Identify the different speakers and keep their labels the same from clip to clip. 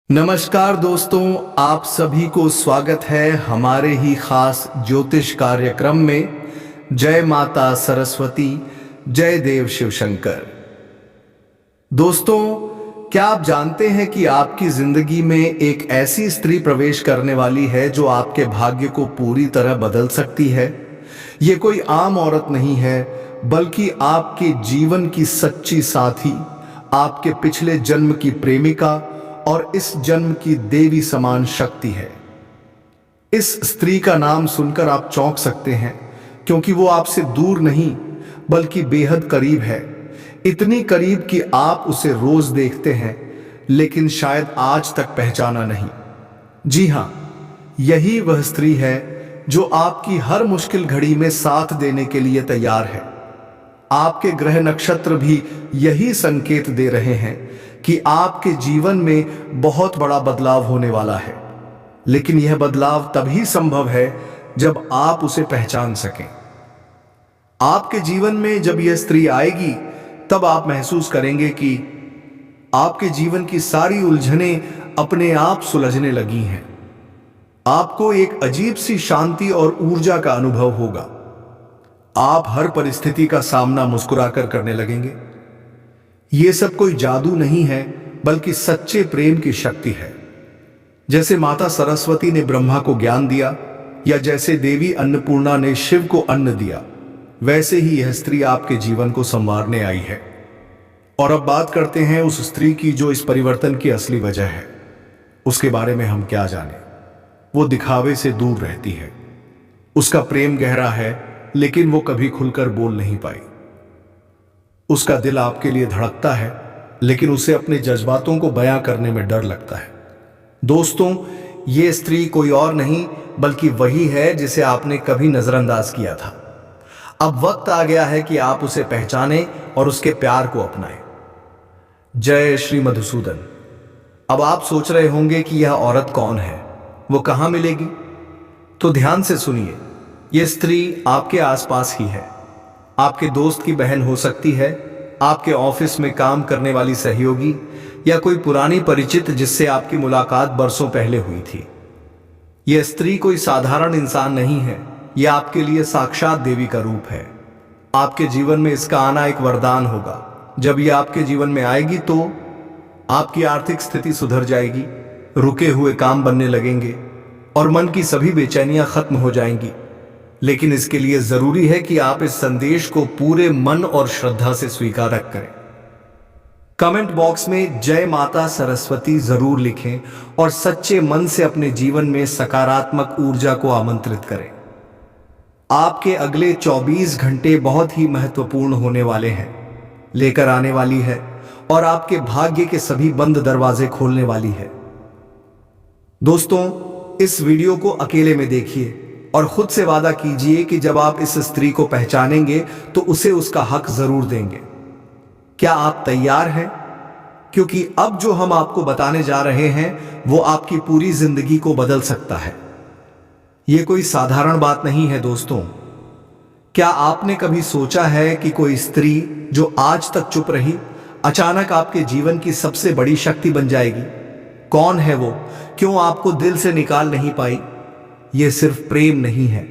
Speaker 1: नमस्कार दोस्तों, आप सभी को स्वागत है हमारे ही खास ज्योतिष कार्यक्रम में। जय माता सरस्वती, जय देव शिव शंकर। दोस्तों, क्या आप जानते हैं कि आपकी जिंदगी में एक ऐसी स्त्री प्रवेश करने वाली है जो आपके भाग्य को पूरी तरह बदल सकती है। ये कोई आम औरत नहीं है, बल्कि आपके जीवन की सच्ची साथी, आपके पिछले जन्म की प्रेमिका और इस जन्म की देवी समान शक्ति है। इस स्त्री का नाम सुनकर आप चौंक सकते हैं, क्योंकि वो आपसे दूर नहीं बल्कि बेहद करीब है। इतनी करीब कि आप उसे रोज देखते हैं, लेकिन शायद आज तक पहचाना नहीं। जी हां, यही वह स्त्री है जो आपकी हर मुश्किल घड़ी में साथ देने के लिए तैयार है। आपके ग्रह नक्षत्र भी यही संकेत दे रहे हैं कि आपके जीवन में बहुत बड़ा बदलाव होने वाला है। लेकिन यह बदलाव तभी संभव है जब आप उसे पहचान सकें। आपके जीवन में जब यह स्त्री आएगी, तब आप महसूस करेंगे कि आपके जीवन की सारी उलझनें अपने आप सुलझने लगी हैं। आपको एक अजीब सी शांति और ऊर्जा का अनुभव होगा। आप हर परिस्थिति का सामना मुस्कुराकर करने लगेंगे। यह सब कोई जादू नहीं है, बल्कि सच्चे प्रेम की शक्ति है। जैसे माता सरस्वती ने ब्रह्मा को ज्ञान दिया, या जैसे देवी अन्नपूर्णा ने शिव को अन्न दिया, वैसे ही यह स्त्री आपके जीवन को संवारने आई है। और अब बात करते हैं उस स्त्री की जो इस परिवर्तन की असली वजह है। उसके बारे में हम क्या जाने। वो दिखावे से दूर रहती है। उसका प्रेम गहरा है, लेकिन वो कभी खुलकर बोल नहीं पाई। उसका दिल आपके लिए धड़कता है, लेकिन उसे अपने जज्बातों को बयां करने में डर लगता है। दोस्तों, ये स्त्री कोई और नहीं बल्कि वही है जिसे आपने कभी नजरअंदाज किया था। अब वक्त आ गया है कि आप उसे पहचानें और उसके प्यार को अपनाएं। जय श्री मधुसूदन। अब आप सोच रहे होंगे कि यह औरत कौन है, वो कहां मिलेगी? तो ध्यान से सुनिए। यह स्त्री आपके आसपास ही है। आपके दोस्त की बहन हो सकती है, आपके ऑफिस में काम करने वाली सहयोगी, या कोई पुरानी परिचित जिससे आपकी मुलाकात बरसों पहले हुई थी। यह स्त्री कोई साधारण इंसान नहीं है, यह आपके लिए साक्षात देवी का रूप है। आपके जीवन में इसका आना एक वरदान होगा। जब यह आपके जीवन में आएगी तो आपकी आर्थिक स्थिति सुधर जाएगी, रुके हुए काम बनने लगेंगे और मन की सभी बेचैनियां खत्म हो जाएंगी। लेकिन इसके लिए जरूरी है कि आप इस संदेश को पूरे मन और श्रद्धा से स्वीकार करें। कमेंट बॉक्स में जय माता सरस्वती जरूर लिखें और सच्चे मन से अपने जीवन में सकारात्मक ऊर्जा को आमंत्रित करें। आपके अगले 24 घंटे बहुत ही महत्वपूर्ण होने वाले हैं, लेकर आने वाली है और आपके भाग्य के सभी बंद दरवाजे खोलने वाली है। दोस्तों, इस वीडियो को अकेले में देखिए और खुद से वादा कीजिए कि जब आप इस स्त्री को पहचानेंगे तो उसे उसका हक जरूर देंगे। क्या आप तैयार हैं? क्योंकि अब जो हम आपको बताने जा रहे हैं वो आपकी पूरी जिंदगी को बदल सकता है। यह कोई साधारण बात नहीं है दोस्तों। क्या आपने कभी सोचा है कि कोई स्त्री जो आज तक चुप रही, अचानक आपके जीवन की सबसे बड़ी शक्ति बन जाएगी? कौन है वो? क्यों आपको दिल से निकाल नहीं पाई? यह सिर्फ प्रेम नहीं है,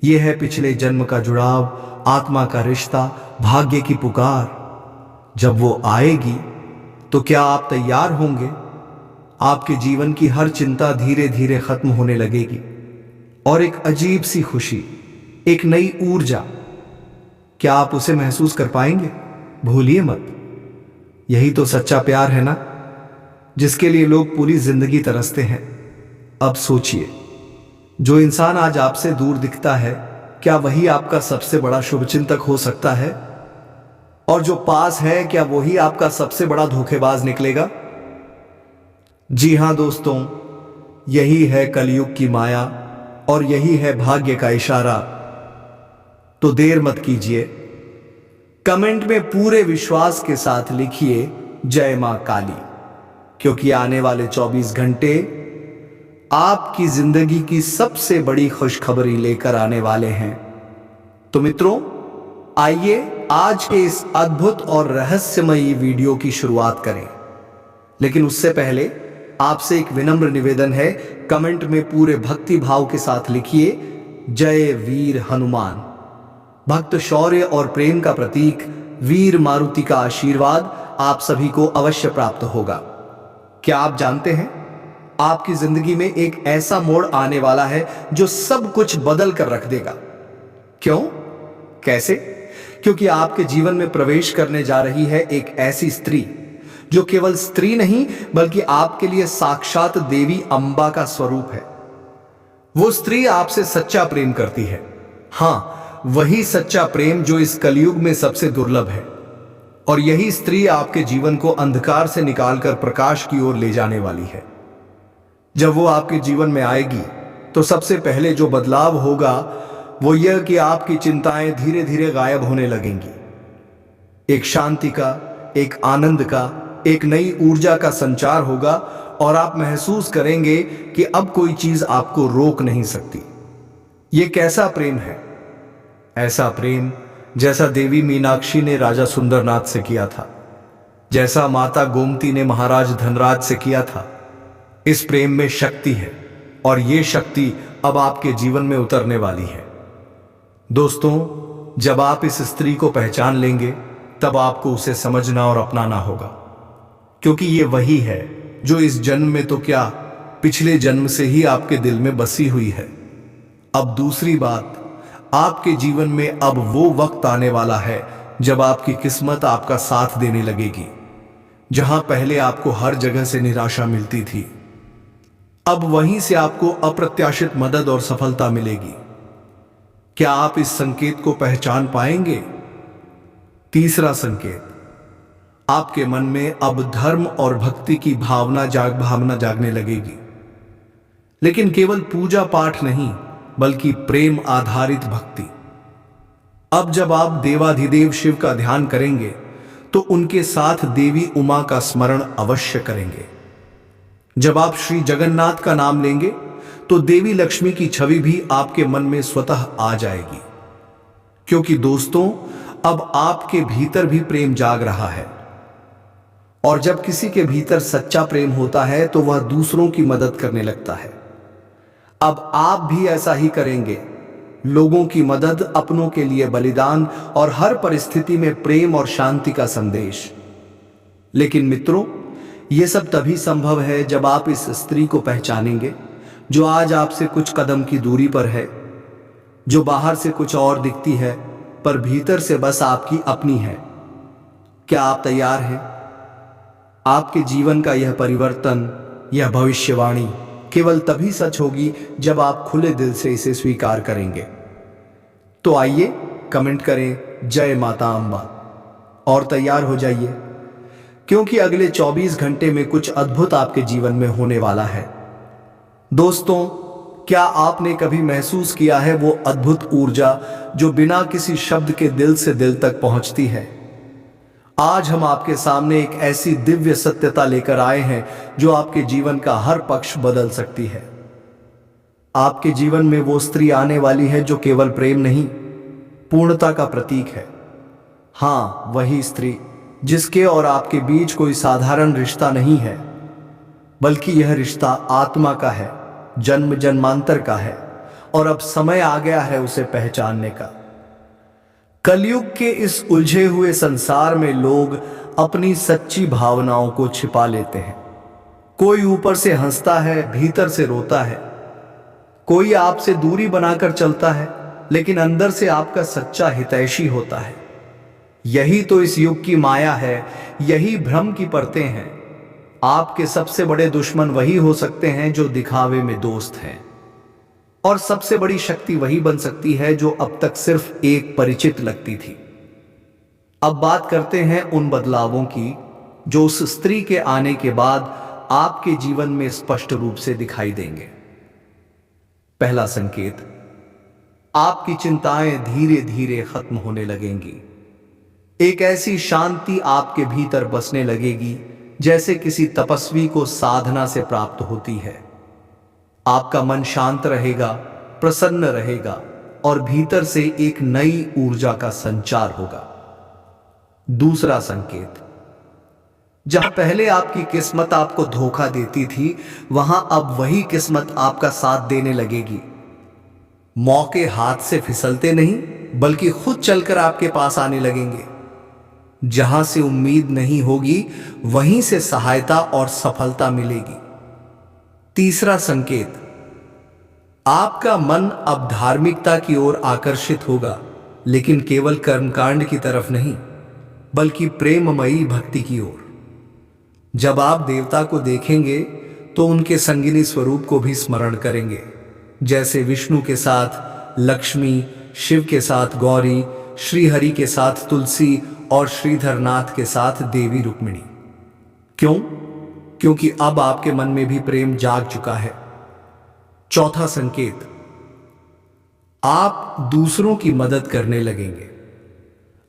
Speaker 1: यह है पिछले जन्म का जुड़ाव, आत्मा का रिश्ता, भाग्य की पुकार। जब वो आएगी तो क्या आप तैयार होंगे? आपके जीवन की हर चिंता धीरे धीरे खत्म होने लगेगी और एक अजीब सी खुशी, एक नई ऊर्जा। क्या आप उसे महसूस कर पाएंगे? भूलिए मत, यही तो सच्चा प्यार है ना, जिसके लिए लोग पूरी जिंदगी तरसते हैं। अब सोचिए, जो इंसान आज आपसे दूर दिखता है, क्या वही आपका सबसे बड़ा शुभचिंतक हो सकता है? और जो पास है, क्या वही आपका सबसे बड़ा धोखेबाज निकलेगा? जी हां दोस्तों, यही है कलयुग की माया और यही है भाग्य का इशारा। तो देर मत कीजिए, कमेंट में पूरे विश्वास के साथ लिखिए जय मां काली, क्योंकि आने वाले 24 घंटे आपकी जिंदगी की सबसे बड़ी खुशखबरी लेकर आने वाले हैं। तो मित्रों, आइए आज के इस अद्भुत और रहस्यमयी वीडियो की शुरुआत करें। लेकिन उससे पहले आपसे एक विनम्र निवेदन है, कमेंट में पूरे भक्ति भाव के साथ लिखिए जय वीर हनुमान। भक्त शौर्य और प्रेम का प्रतीक वीर मारुति का आशीर्वाद आप सभी को अवश्य प्राप्त होगा। क्या आप जानते हैं, आपकी जिंदगी में एक ऐसा मोड़ आने वाला है जो सब कुछ बदल कर रख देगा। क्यों, कैसे? क्योंकि आपके जीवन में प्रवेश करने जा रही है एक ऐसी स्त्री जो केवल स्त्री नहीं बल्कि आपके लिए साक्षात देवी अंबा का स्वरूप है। वो स्त्री आपसे सच्चा प्रेम करती है। हां, वही सच्चा प्रेम जो इस कलयुग में सबसे दुर्लभ है। और यही स्त्री आपके जीवन को अंधकार से निकालकर प्रकाश की ओर ले जाने वाली है। जब वो आपके जीवन में आएगी तो सबसे पहले जो बदलाव होगा वो यह कि आपकी चिंताएं धीरे धीरे गायब होने लगेंगी। एक शांति का, एक आनंद का, एक नई ऊर्जा का संचार होगा और आप महसूस करेंगे कि अब कोई चीज आपको रोक नहीं सकती। ये कैसा प्रेम है? ऐसा प्रेम जैसा देवी मीनाक्षी ने राजा सुंदरनाथ से किया था, जैसा माता गोमती ने महाराज धनराज से किया था। इस प्रेम में शक्ति है और ये शक्ति अब आपके जीवन में उतरने वाली है। दोस्तों, जब आप इस स्त्री को पहचान लेंगे तब आपको उसे समझना और अपनाना होगा, क्योंकि ये वही है जो इस जन्म में तो क्या, पिछले जन्म से ही आपके दिल में बसी हुई है। अब दूसरी बात, आपके जीवन में अब वो वक्त आने वाला है जब आपकी किस्मत आपका साथ देने लगेगी। जहां पहले आपको हर जगह से निराशा मिलती थी, अब वहीं से आपको अप्रत्याशित मदद और सफलता मिलेगी। क्या आप इस संकेत को पहचान पाएंगे? तीसरा संकेत, आपके मन में अब धर्म और भक्ति की भावना जागने लगेगी। लेकिन केवल पूजा पाठ नहीं बल्कि प्रेम आधारित भक्ति। अब जब आप देवाधिदेव शिव का ध्यान करेंगे तो उनके साथ देवी उमा का स्मरण अवश्य करेंगे। जब आप श्री जगन्नाथ का नाम लेंगे तो देवी लक्ष्मी की छवि भी आपके मन में स्वतः आ जाएगी। क्योंकि दोस्तों, अब आपके भीतर भी प्रेम जाग रहा है। और जब किसी के भीतर सच्चा प्रेम होता है तो वह दूसरों की मदद करने लगता है। अब आप भी ऐसा ही करेंगे। लोगों की मदद, अपनों के लिए बलिदान और हर परिस्थिति में प्रेम और शांति का संदेश। लेकिन मित्रों, यह सब तभी संभव है जब आप इस स्त्री को पहचानेंगे जो आज आपसे कुछ कदम की दूरी पर है, जो बाहर से कुछ और दिखती है पर भीतर से बस आपकी अपनी है। क्या आप तैयार हैं? आपके जीवन का यह परिवर्तन, यह भविष्यवाणी केवल तभी सच होगी जब आप खुले दिल से इसे स्वीकार करेंगे। तो आइए कमेंट करें जय माता अंबा और तैयार हो जाइए, क्योंकि अगले 24 घंटे में कुछ अद्भुत आपके जीवन में होने वाला है। दोस्तों, क्या आपने कभी महसूस किया है वो अद्भुत ऊर्जा जो बिना किसी शब्द के दिल से दिल तक पहुंचती है? आज हम आपके सामने एक ऐसी दिव्य सत्यता लेकर आए हैं जो आपके जीवन का हर पक्ष बदल सकती है। आपके जीवन में वो स्त्री आने वाली है जो केवल प्रेम नहीं, पूर्णता का प्रतीक है। हां, वही स्त्री जिसके और आपके बीच कोई साधारण रिश्ता नहीं है, बल्कि यह रिश्ता आत्मा का है, जन्म जन्मांतर का है और अब समय आ गया है उसे पहचानने का। कलयुग के इस उलझे हुए संसार में लोग अपनी सच्ची भावनाओं को छिपा लेते हैं। कोई ऊपर से हंसता है, भीतर से रोता है। कोई आपसे दूरी बनाकर चलता है, लेकिन अंदर से आपका सच्चा हितैषी होता है। यही तो इस युग की माया है, यही भ्रम की परतें हैं। आपके सबसे बड़े दुश्मन वही हो सकते हैं जो दिखावे में दोस्त हैं, और सबसे बड़ी शक्ति वही बन सकती है जो अब तक सिर्फ एक परिचित लगती थी। अब बात करते हैं उन बदलावों की जो उस स्त्री के आने के बाद आपके जीवन में स्पष्ट रूप से दिखाई देंगे। पहला संकेत, आपकी चिंताएं धीरे धीरे खत्म होने लगेंगी। एक ऐसी शांति आपके भीतर बसने लगेगी जैसे किसी तपस्वी को साधना से प्राप्त होती है। आपका मन शांत रहेगा, प्रसन्न रहेगा और भीतर से एक नई ऊर्जा का संचार होगा। दूसरा संकेत, जहां पहले आपकी किस्मत आपको धोखा देती थी, वहां अब वही किस्मत आपका साथ देने लगेगी। मौके हाथ से फिसलते नहीं, बल्कि खुद चलकर आपके पास आने लगेंगे। जहां से उम्मीद नहीं होगी, वहीं से सहायता और सफलता मिलेगी। तीसरा संकेत, आपका मन अब धार्मिकता की ओर आकर्षित होगा, लेकिन केवल कर्मकांड की तरफ नहीं, बल्कि प्रेममयी भक्ति की ओर। जब आप देवता को देखेंगे तो उनके संगिनी स्वरूप को भी स्मरण करेंगे, जैसे विष्णु के साथ लक्ष्मी, शिव के साथ गौरी, श्रीहरि के साथ तुलसी और श्रीधरनाथ के साथ देवी रुक्मिणी। क्यों? क्योंकि अब आपके मन में भी प्रेम जाग चुका है। चौथा संकेत, आप दूसरों की मदद करने लगेंगे।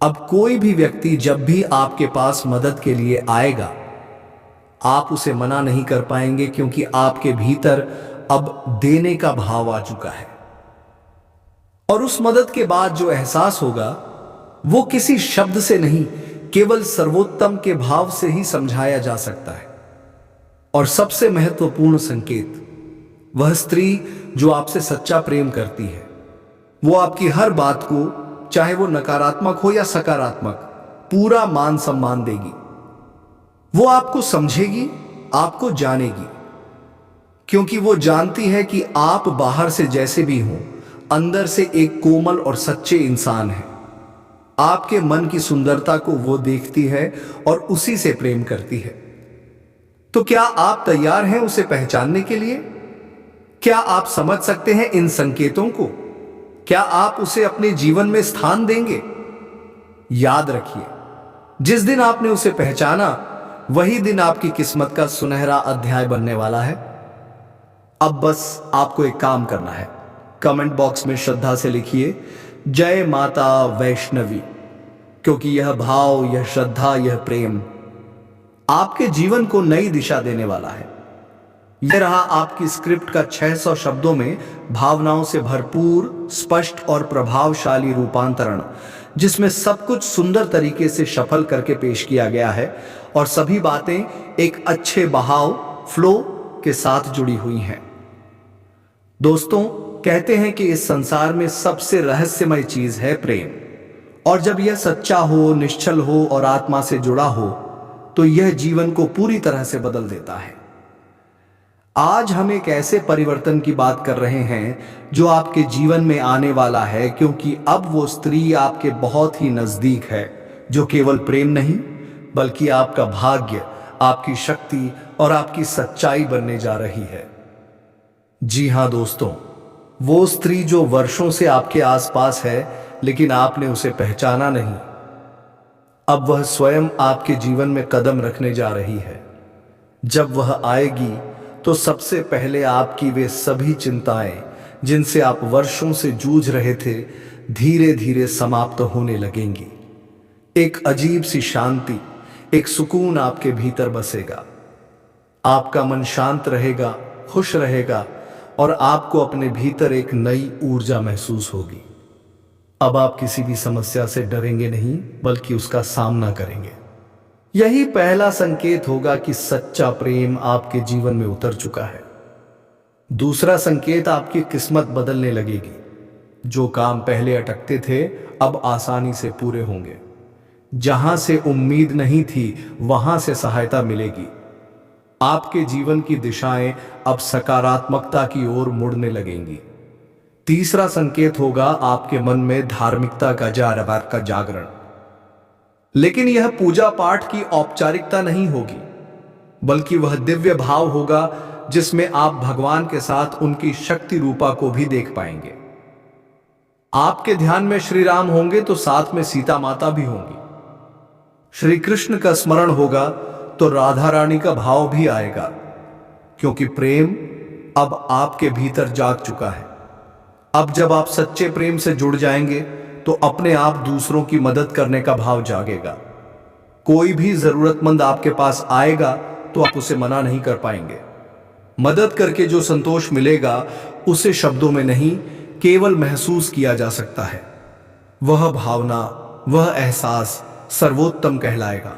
Speaker 1: अब कोई भी व्यक्ति जब भी आपके पास मदद के लिए आएगा, आप उसे मना नहीं कर पाएंगे, क्योंकि आपके भीतर अब देने का भाव आ चुका है। और उस मदद के बाद जो एहसास होगा, वो किसी शब्द से नहीं, केवल सर्वोत्तम के भाव से ही समझाया जा सकता है। और सबसे महत्वपूर्ण संकेत, वह स्त्री जो आपसे सच्चा प्रेम करती है, वो आपकी हर बात को, चाहे वो नकारात्मक हो या सकारात्मक, पूरा मान सम्मान देगी। वो आपको समझेगी, आपको जानेगी, क्योंकि वो जानती है कि आप बाहर से जैसे भी हो, अंदर से एक कोमल और सच्चे इंसान हैं। आपके मन की सुंदरता को वो देखती है और उसी से प्रेम करती है। तो क्या आप तैयार हैं उसे पहचानने के लिए? क्या आप समझ सकते हैं इन संकेतों को? क्या आप उसे अपने जीवन में स्थान देंगे? याद रखिए, जिस दिन आपने उसे पहचाना, वही दिन आपकी किस्मत का सुनहरा अध्याय बनने वाला है। अब बस आपको एक काम करना है, कमेंट बॉक्स में श्रद्धा से लिखिए, जय माता वैष्णवी, क्योंकि यह भाव, यह श्रद्धा, यह प्रेम आपके जीवन को नई दिशा देने वाला है। यह रहा आपकी स्क्रिप्ट का 600 शब्दों में भावनाओं से भरपूर, स्पष्ट और प्रभावशाली रूपांतरण, जिसमें सब कुछ सुंदर तरीके से शफल करके पेश किया गया है और सभी बातें एक अच्छे बहाव, फ्लो के साथ जुड़ी हुई हैं। दोस्तों, कहते हैं कि इस संसार में सबसे रहस्यमय चीज है प्रेम, और जब यह सच्चा हो, निश्चल हो और आत्मा से जुड़ा हो, तो यह जीवन को पूरी तरह से बदल देता है। आज हम एक ऐसे परिवर्तन की बात कर रहे हैं जो आपके जीवन में आने वाला है, क्योंकि अब वो स्त्री आपके बहुत ही नजदीक है, जो केवल प्रेम नहीं, बल्कि आपका भाग्य, आपकी शक्ति और आपकी सच्चाई बनने जा रही है। जी हां दोस्तों, वो स्त्री जो वर्षों से आपके आसपास है, लेकिन आपने उसे पहचाना नहीं, अब वह स्वयं आपके जीवन में कदम रखने जा रही है। जब वह आएगी तो सबसे पहले आपकी वे सभी चिंताएं, जिनसे आप वर्षों से जूझ रहे थे, धीरे धीरे समाप्त होने लगेंगी। एक अजीब सी शांति, एक सुकून आपके भीतर बसेगा। आपका मन शांत रहेगा, खुश रहेगा और आपको अपने भीतर एक नई ऊर्जा महसूस होगी। अब आप किसी भी समस्या से डरेंगे नहीं, बल्कि उसका सामना करेंगे। यही पहला संकेत होगा कि सच्चा प्रेम आपके जीवन में उतर चुका है। दूसरा संकेत, आपकी किस्मत बदलने लगेगी। जो काम पहले अटकते थे, अब आसानी से पूरे होंगे। जहां से उम्मीद नहीं थी, वहां से सहायता मिलेगी। आपके जीवन की दिशाएं अब सकारात्मकता की ओर मुड़ने लगेंगी। तीसरा संकेत होगा आपके मन में धार्मिकता का जागरण। लेकिन यह पूजा पाठ की औपचारिकता नहीं होगी, बल्कि वह दिव्य भाव होगा जिसमें आप भगवान के साथ उनकी शक्ति रूपा को भी देख पाएंगे। आपके ध्यान में श्री राम होंगे तो साथ में सीता माता भी होंगी। श्री कृष्ण का स्मरण होगा तो राधा रानी का भाव भी आएगा, क्योंकि प्रेम अब आपके भीतर जाग चुका है। अब जब आप सच्चे प्रेम से जुड़ जाएंगे तो अपने आप दूसरों की मदद करने का भाव जागेगा। कोई भी जरूरतमंद आपके पास आएगा तो आप उसे मना नहीं कर पाएंगे। मदद करके जो संतोष मिलेगा, उसे शब्दों में नहीं, केवल महसूस किया जा सकता है। वह भावना, वह एहसास सर्वोत्तम कहलाएगा।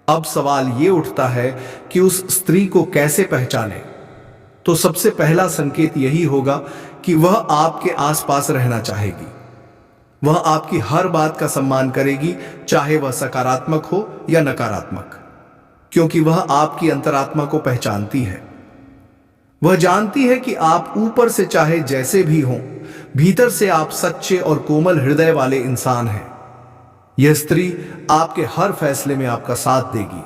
Speaker 1: अब सवाल ये उठता है कि उस स्त्री को कैसे पहचाने। तो सबसे पहला संकेत यही होगा कि वह आपके आसपास रहना चाहेगी। वह आपकी हर बात का सम्मान करेगी, चाहे वह सकारात्मक हो या नकारात्मक, क्योंकि वह आपकी अंतरात्मा को पहचानती है। वह जानती है कि आप ऊपर से चाहे जैसे भी हों, भीतर से आप सच्चे और कोमल हृदय वाले इंसान हैं। यह स्त्री आपके हर फैसले में आपका साथ देगी।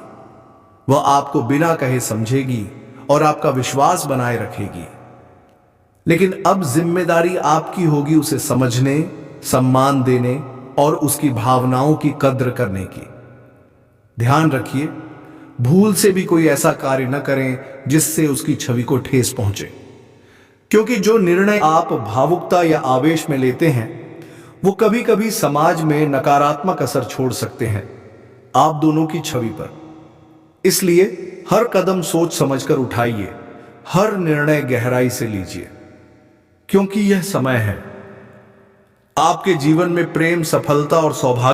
Speaker 1: वह आपको बिना कहे समझेगी और आपका विश्वास बनाए रखेगी। लेकिन अब जिम्मेदारी आपकी होगी उसे समझने, सम्मान देने और उसकी भावनाओं की कद्र करने की। ध्यान रखिए, भूल से भी कोई ऐसा कार्य न करें जिससे उसकी छवि को ठेस पहुंचे, क्योंकि जो निर्णय आप भावुकता या आवेश में लेते हैं वो कभी कभी समाज में नकारात्मक असर छोड़ सकते हैं आप दोनों की छवि पर। इसलिए हर कदम सोच समझकर उठाइए, हर निर्णय गहराई से लीजिए, क्योंकि यह समय है आपके जीवन में प्रेम, सफलता और सौभाग्य